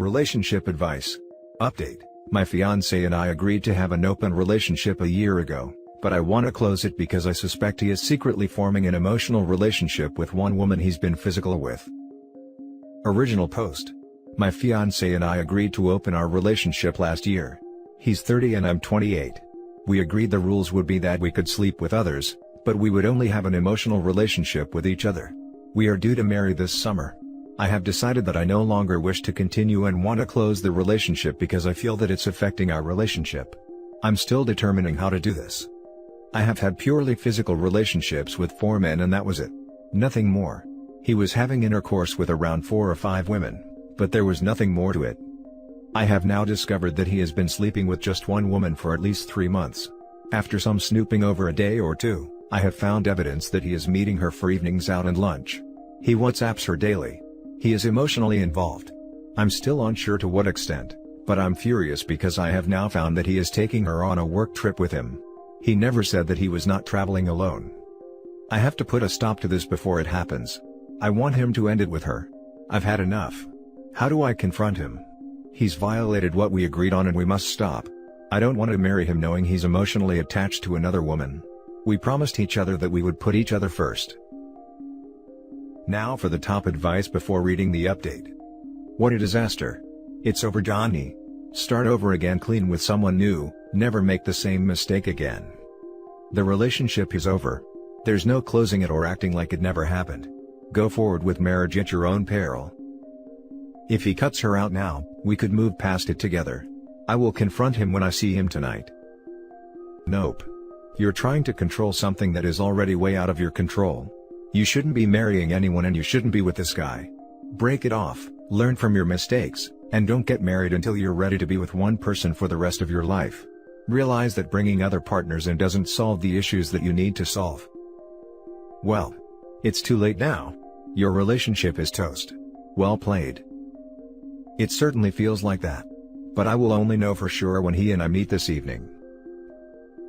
Relationship advice. Update. My fiance and I agreed to have an open relationship a year ago, but I want to close it because I suspect he is secretly forming an emotional relationship with one woman he's been physical with. Original post. My fiance and I agreed to open our relationship last year. He's 30 and I'm 28. We agreed the rules would be that we could sleep with others, but we would only have an emotional relationship with each other. We are due to marry this summer. I have decided that I no longer wish to continue and want to close the relationship because I feel that it's affecting our relationship. I'm still determining how to do this. I have had purely physical relationships with 4 men and that was it. Nothing more. He was having intercourse with around 4 or 5 women, but there was nothing more to it. I have now discovered that he has been sleeping with just one woman for at least 3 months. After some snooping over a day or two, I have found evidence that he is meeting her for evenings out and lunch. He WhatsApps her daily. He is emotionally involved. I'm still unsure to what extent, but I'm furious because I have now found that he is taking her on a work trip with him. He never said that he was not traveling alone. I have to put a stop to this before it happens. I want him to end it with her. I've had enough. How do I confront him? He's violated what we agreed on and we must stop. I don't want to marry him knowing he's emotionally attached to another woman. We promised each other that we would put each other first. Now for the top advice before reading the update. What a disaster. It's over, Johnny. Start over again clean with someone new, never make the same mistake again. The relationship is over. There's no closing it or acting like it never happened. Go forward with marriage at your own peril. If he cuts her out now, we could move past it together. I will confront him when I see him tonight. Nope. You're trying to control something that is already way out of your control. You shouldn't be marrying anyone and you shouldn't be with this guy. Break it off, learn from your mistakes, and don't get married until you're ready to be with one person for the rest of your life. Realize that bringing other partners in doesn't solve the issues that you need to solve. Well, it's too late now. Your relationship is toast. Well played. It certainly feels like that. But I will only know for sure when he and I meet this evening.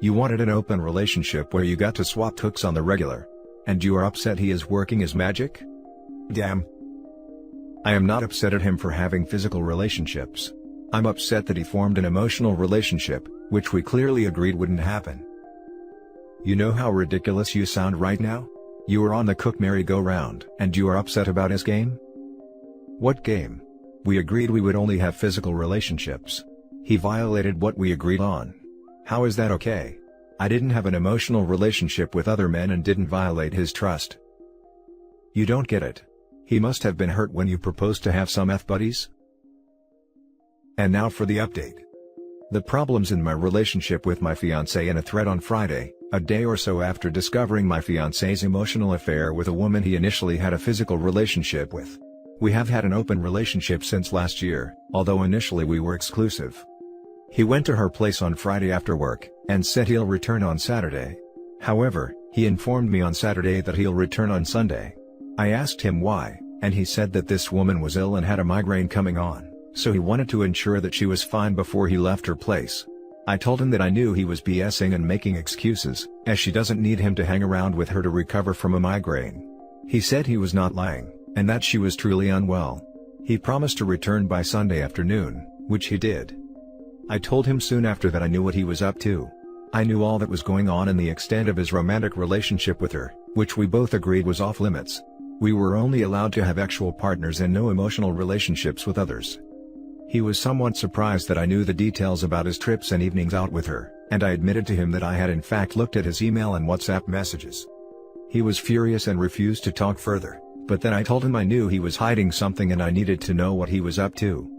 You wanted an open relationship where you got to swap hooks on the regular. And you are upset he is working his magic? Damn. I am not upset at him for having physical relationships. I'm upset that he formed an emotional relationship, which we clearly agreed wouldn't happen. You know how ridiculous you sound right now? You are on the cook merry-go-round, and you are upset about his game? What game? We agreed we would only have physical relationships. He violated what we agreed on. How is that okay? I didn't have an emotional relationship with other men and didn't violate his trust. You don't get it. He must have been hurt when you proposed to have some F-buddies? And now for the update. The problems in my relationship with my fiancé in a thread on Friday, a day or so after discovering my fiancé's emotional affair with a woman he initially had a physical relationship with. We have had an open relationship since last year, although initially we were exclusive. He went to her place on Friday after work, and said he'll return on Saturday. However, he informed me on Saturday that he'll return on Sunday. I asked him why, and he said that this woman was ill and had a migraine coming on, so he wanted to ensure that she was fine before he left her place. I told him that I knew he was BSing and making excuses, as she doesn't need him to hang around with her to recover from a migraine. He said he was not lying, and that she was truly unwell. He promised to return by Sunday afternoon, which he did. I told him soon after that I knew what he was up to. I knew all that was going on and the extent of his romantic relationship with her, which we both agreed was off limits. We were only allowed to have actual partners and no emotional relationships with others. He was somewhat surprised that I knew the details about his trips and evenings out with her, and I admitted to him that I had in fact looked at his email and WhatsApp messages. He was furious and refused to talk further, but then I told him I knew he was hiding something and I needed to know what he was up to.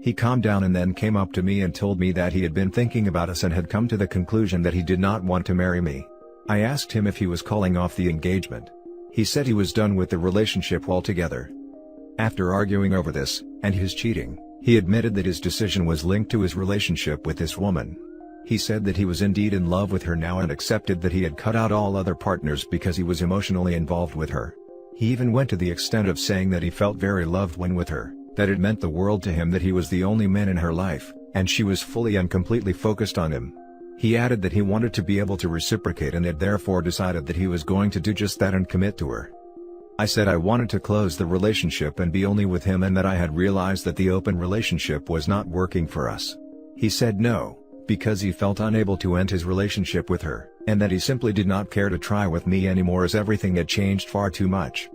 He calmed down and then came up to me and told me that he had been thinking about us and had come to the conclusion that he did not want to marry me. I asked him if he was calling off the engagement. He said he was done with the relationship altogether. After arguing over this, and his cheating, he admitted that his decision was linked to his relationship with this woman. He said that he was indeed in love with her now and accepted that he had cut out all other partners because he was emotionally involved with her. He even went to the extent of saying that he felt very loved when with her, that it meant the world to him that he was the only man in her life, and she was fully and completely focused on him. He added that he wanted to be able to reciprocate and had therefore decided that he was going to do just that and commit to her. I said I wanted to close the relationship and be only with him, and that I had realized that the open relationship was not working for us. He said no, because he felt unable to end his relationship with her, and that he simply did not care to try with me anymore as everything had changed far too much.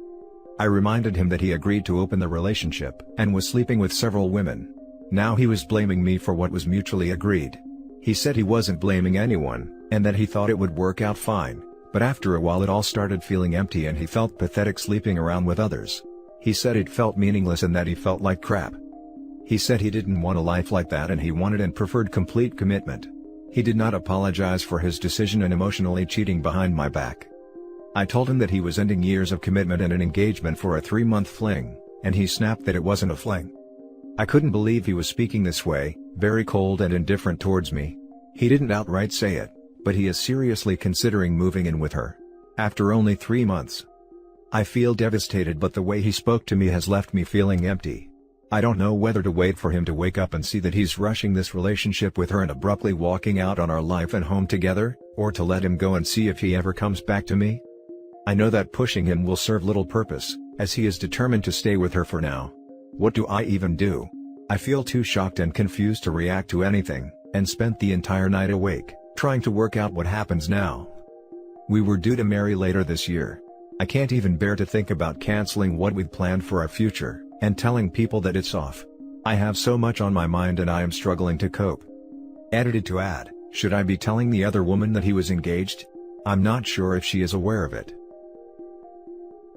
I reminded him that he agreed to open the relationship and was sleeping with several women. Now he was blaming me for what was mutually agreed. He said he wasn't blaming anyone, and that he thought it would work out fine, but after a while it all started feeling empty and he felt pathetic sleeping around with others. He said it felt meaningless and that he felt like crap. He said he didn't want a life like that and he wanted and preferred complete commitment. He did not apologize for his decision and emotionally cheating behind my back. I told him that he was ending years of commitment and an engagement for a 3-month fling, and he snapped that it wasn't a fling. I couldn't believe he was speaking this way, very cold and indifferent towards me. He didn't outright say it, but he is seriously considering moving in with her. After only 3 months. I feel devastated, but the way he spoke to me has left me feeling empty. I don't know whether to wait for him to wake up and see that he's rushing this relationship with her and abruptly walking out on our life and home together, or to let him go and see if he ever comes back to me. I know that pushing him will serve little purpose, as he is determined to stay with her for now. What do I even do? I feel too shocked and confused to react to anything, and spent the entire night awake, trying to work out what happens now. We were due to marry later this year. I can't even bear to think about canceling what we'd planned for our future, and telling people that it's off. I have so much on my mind and I am struggling to cope. Edited to add, should I be telling the other woman that he was engaged? I'm not sure if she is aware of it.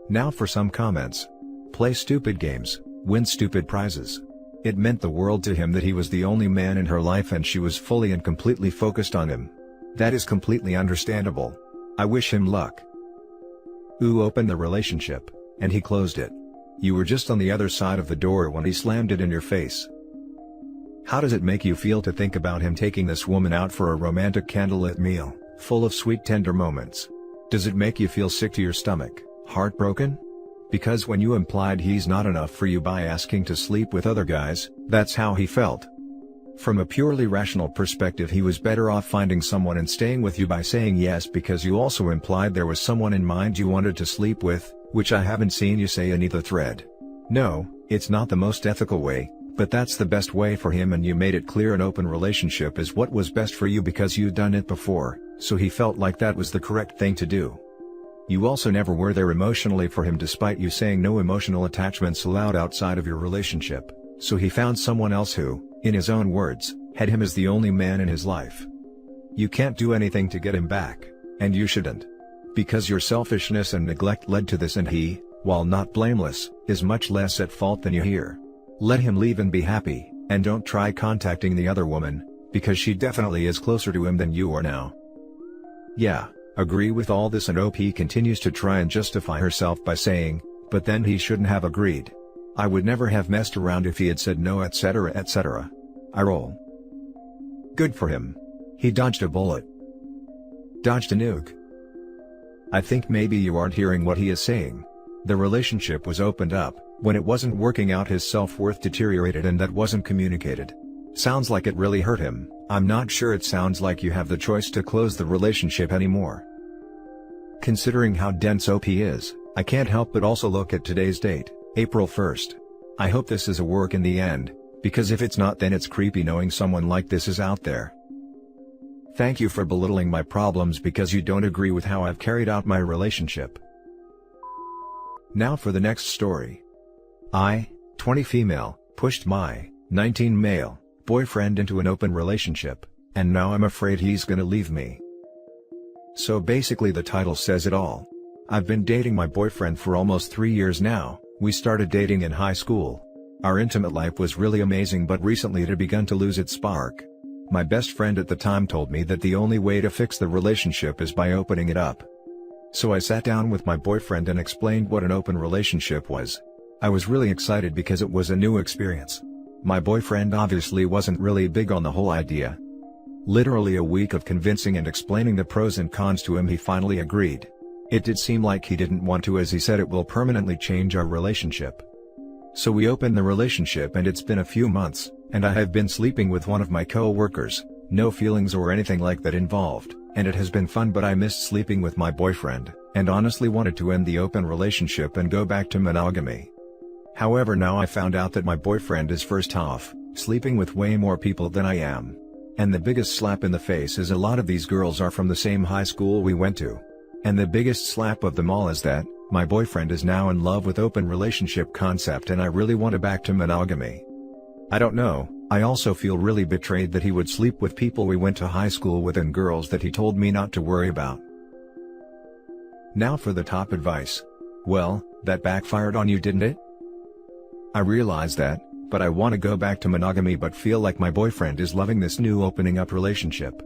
Now for some comments. Play stupid games, win stupid prizes. It meant the world to him that he was the only man in her life and she was fully and completely focused on him. That is completely understandable. I wish him luck. Ooh, opened the relationship, and he closed it. You were just on the other side of the door when he slammed it in your face. How does it make you feel to think about him taking this woman out for a romantic candlelit meal, full of sweet tender moments? Does it make you feel sick to your stomach, heartbroken? Because when you implied he's not enough for you by asking to sleep with other guys, that's how he felt. From a purely rational perspective, he was better off finding someone and staying with you by saying yes, because you also implied there was someone in mind you wanted to sleep with, which I haven't seen you say in either thread. No, it's not the most ethical way, but that's the best way for him, and you made it clear an open relationship is what was best for you because you'd done it before, so he felt like that was the correct thing to do. You also never were there emotionally for him despite you saying no emotional attachments allowed outside of your relationship, so he found someone else who, in his own words, had him as the only man in his life. You can't do anything to get him back, and you shouldn't. Because your selfishness and neglect led to this, and he, while not blameless, is much less at fault than you hear. Let him leave and be happy, and don't try contacting the other woman, because she definitely is closer to him than you are now. Yeah, agree with all this, and OP continues to try and justify herself by saying, but then he shouldn't have agreed. I would never have messed around if he had said no, etc, etc. I roll. Good for him. He dodged a bullet. Dodged a nuke. I think maybe you aren't hearing what he is saying. The relationship was opened up, when it wasn't working out his self-worth deteriorated, and that wasn't communicated. Sounds like it really hurt him. I'm not sure it sounds like you have the choice to close the relationship anymore. Considering how dense OP is, I can't help but also look at today's date, April 1st. I hope this is a work in the end, because if it's not, then it's creepy knowing someone like this is out there. Thank you for belittling my problems because you don't agree with how I've carried out my relationship. Now for the next story. I, 20 female, pushed my, 19 male, boyfriend into an open relationship, and now I'm afraid he's gonna leave me. So basically the title says it all. I've been dating my boyfriend for almost 3 years now. We started dating in high school. Our intimate life was really amazing, but recently it had begun to lose its spark. My best friend at the time told me that the only way to fix the relationship is by opening it up. So I sat down with my boyfriend and explained what an open relationship was. I was really excited because it was a new experience. My boyfriend obviously wasn't really big on the whole idea. Literally a week of convincing and explaining the pros and cons to him, he finally agreed. It did seem like he didn't want to, as he said it will permanently change our relationship. So we opened the relationship and it's been a few months, and I have been sleeping with one of my co-workers, no feelings or anything like that involved, and it has been fun, but I missed sleeping with my boyfriend, and honestly wanted to end the open relationship and go back to monogamy. However, now I found out that my boyfriend is first off, sleeping with way more people than I am. And the biggest slap in the face is a lot of these girls are from the same high school we went to. And the biggest slap of them all is that, my boyfriend is now in love with open relationship concept and I really want to back to monogamy. I don't know, I also feel really betrayed that he would sleep with people we went to high school with and girls that he told me not to worry about. Now for the top advice. Well, that backfired on you, didn't it? I realize that, but I want to go back to monogamy but feel like my boyfriend is loving this new opening up relationship.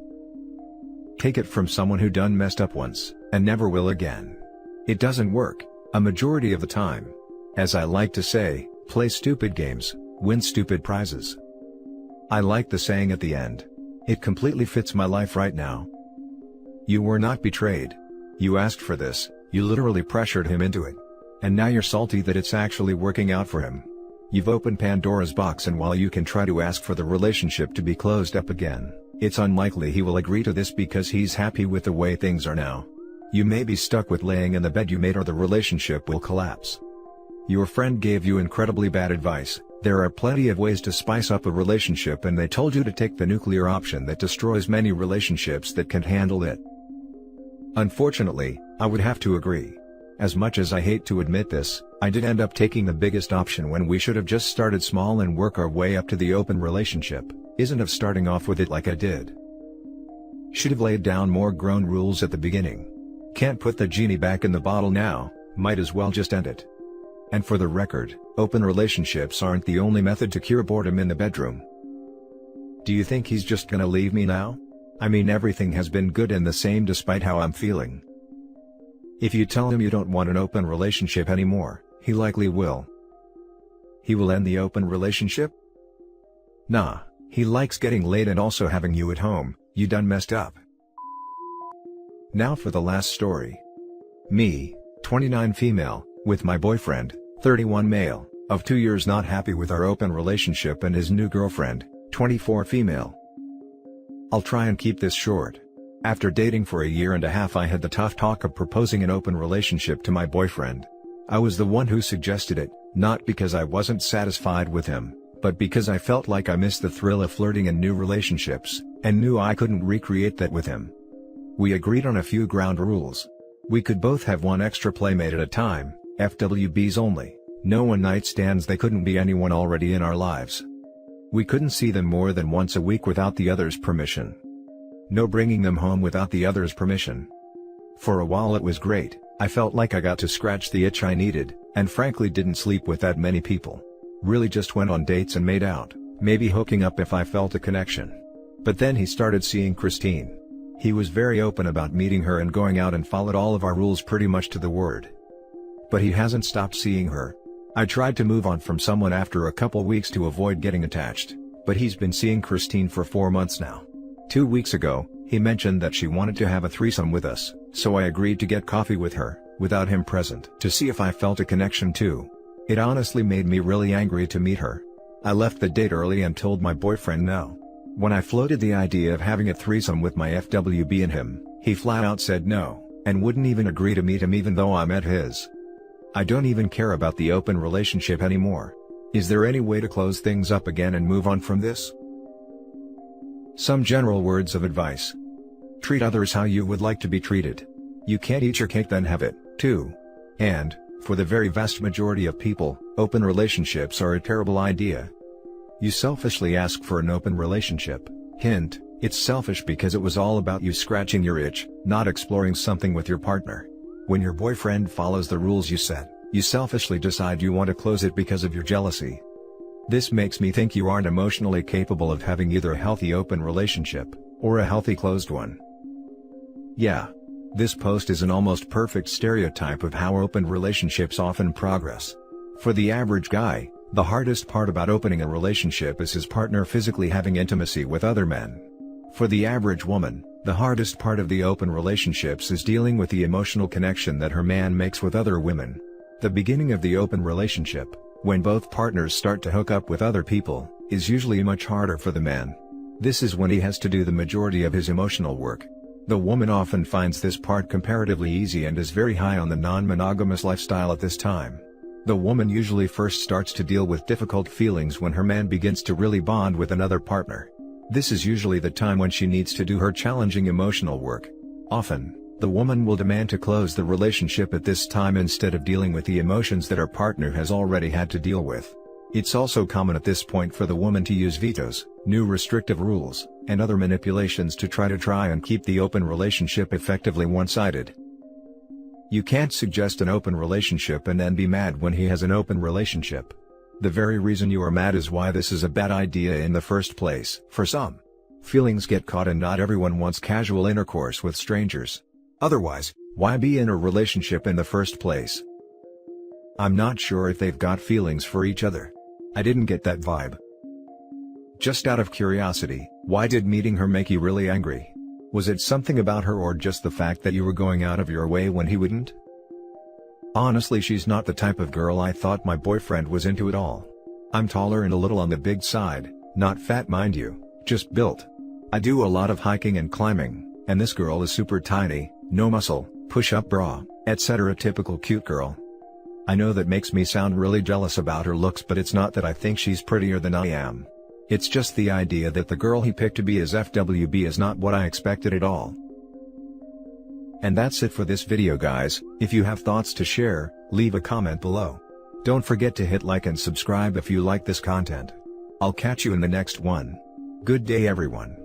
Take it from someone who done messed up once, and never will again. It doesn't work, a majority of the time. As I like to say, play stupid games, win stupid prizes. I like the saying at the end. It completely fits my life right now. You were not betrayed. You asked for this, you literally pressured him into it. And now you're salty that it's actually working out for him. You've opened Pandora's box, and while you can try to ask for the relationship to be closed up again, it's unlikely he will agree to this because he's happy with the way things are now. You may be stuck with laying in the bed you made or the relationship will collapse. Your friend gave you incredibly bad advice. There are plenty of ways to spice up a relationship and they told you to take the nuclear option that destroys many relationships that can't handle it. Unfortunately, I would have to agree. As much as I hate to admit this, I did end up taking the biggest option when we should have just started small and work our way up to the open relationship, isn't of starting off with it like I did. Should have laid down more grown rules at the beginning. Can't put the genie back in the bottle now, might as well just end it. And for the record, open relationships aren't the only method to cure boredom in the bedroom. Do you think he's just gonna leave me now? I mean, everything has been good and the same despite how I'm feeling. If you tell him you don't want an open relationship anymore, he likely will. He will end the open relationship? Nah, he likes getting laid and also having you at home. You done messed up. Now for the last story. Me, 29 female, with my boyfriend, 31 male, of 2 years not happy with our open relationship and his new girlfriend, 24 female. I'll try and keep this short. After dating for a year and a half, I had the tough talk of proposing an open relationship to my boyfriend. I was the one who suggested it, not because I wasn't satisfied with him, but because I felt like I missed the thrill of flirting in new relationships, and knew I couldn't recreate that with him. We agreed on a few ground rules. We could both have one extra playmate at a time, FWBs only, no one-night stands, they couldn't be anyone already in our lives. We couldn't see them more than once a week without the other's permission. No bringing them home without the other's permission. For a while it was great, I felt like I got to scratch the itch I needed, and frankly didn't sleep with that many people. Really just went on dates and made out, maybe hooking up if I felt a connection. But then he started seeing Christine. He was very open about meeting her and going out and followed all of our rules pretty much to the word. But he hasn't stopped seeing her. I tried to move on from someone after a couple weeks to avoid getting attached, but he's been seeing Christine for 4 months now. 2 weeks ago, he mentioned that she wanted to have a threesome with us, so I agreed to get coffee with her, without him present, to see if I felt a connection too. It honestly made me really angry to meet her. I left the date early and told my boyfriend no. When I floated the idea of having a threesome with my FWB and him, he flat out said no, and wouldn't even agree to meet him even though I met his. I don't even care about the open relationship anymore. Is there any way to close things up again and move on from this? Some general words of advice. Treat others how you would like to be treated. You can't eat your cake then have it, too. And, for the very vast majority of people, open relationships are a terrible idea. You selfishly ask for an open relationship. Hint, it's selfish because it was all about you scratching your itch, not exploring something with your partner. When your boyfriend follows the rules you set, you selfishly decide you want to close it because of your jealousy. This makes me think you aren't emotionally capable of having either a healthy open relationship, or a healthy closed one. Yeah. This post is an almost perfect stereotype of how open relationships often progress. For the average guy, the hardest part about opening a relationship is his partner physically having intimacy with other men. For the average woman, the hardest part of the open relationships is dealing with the emotional connection that her man makes with other women. The beginning of the open relationship, when both partners start to hook up with other people, is usually much harder for the man. This is when he has to do the majority of his emotional work. The woman often finds this part comparatively easy and is very high on the non-monogamous lifestyle at this time. The woman usually first starts to deal with difficult feelings when her man begins to really bond with another partner. This is usually the time when she needs to do her challenging emotional work. Often, the woman will demand to close the relationship at this time instead of dealing with the emotions that her partner has already had to deal with. It's also common at this point for the woman to use vetoes, new restrictive rules, and other manipulations to try and keep the open relationship effectively one-sided. You can't suggest an open relationship and then be mad when he has an open relationship. The very reason you are mad is why this is a bad idea in the first place. For some, feelings get caught and not everyone wants casual intercourse with strangers. Otherwise, why be in a relationship in the first place? I'm not sure if they've got feelings for each other. I didn't get that vibe. Just out of curiosity, why did meeting her make you really angry? Was it something about her or just the fact that you were going out of your way when he wouldn't? Honestly, she's not the type of girl I thought my boyfriend was into at all. I'm taller and a little on the big side, not fat mind you, just built. I do a lot of hiking and climbing, and this girl is super tiny, no muscle, push-up bra, etc. Typical cute girl. I know that makes me sound really jealous about her looks, but it's not that I think she's prettier than I am. It's just the idea that the girl he picked to be his FWB is not what I expected at all. And that's it for this video, guys. If you have thoughts to share, leave a comment below. Don't forget to hit like and subscribe if you like this content. I'll catch you in the next one. Good day everyone.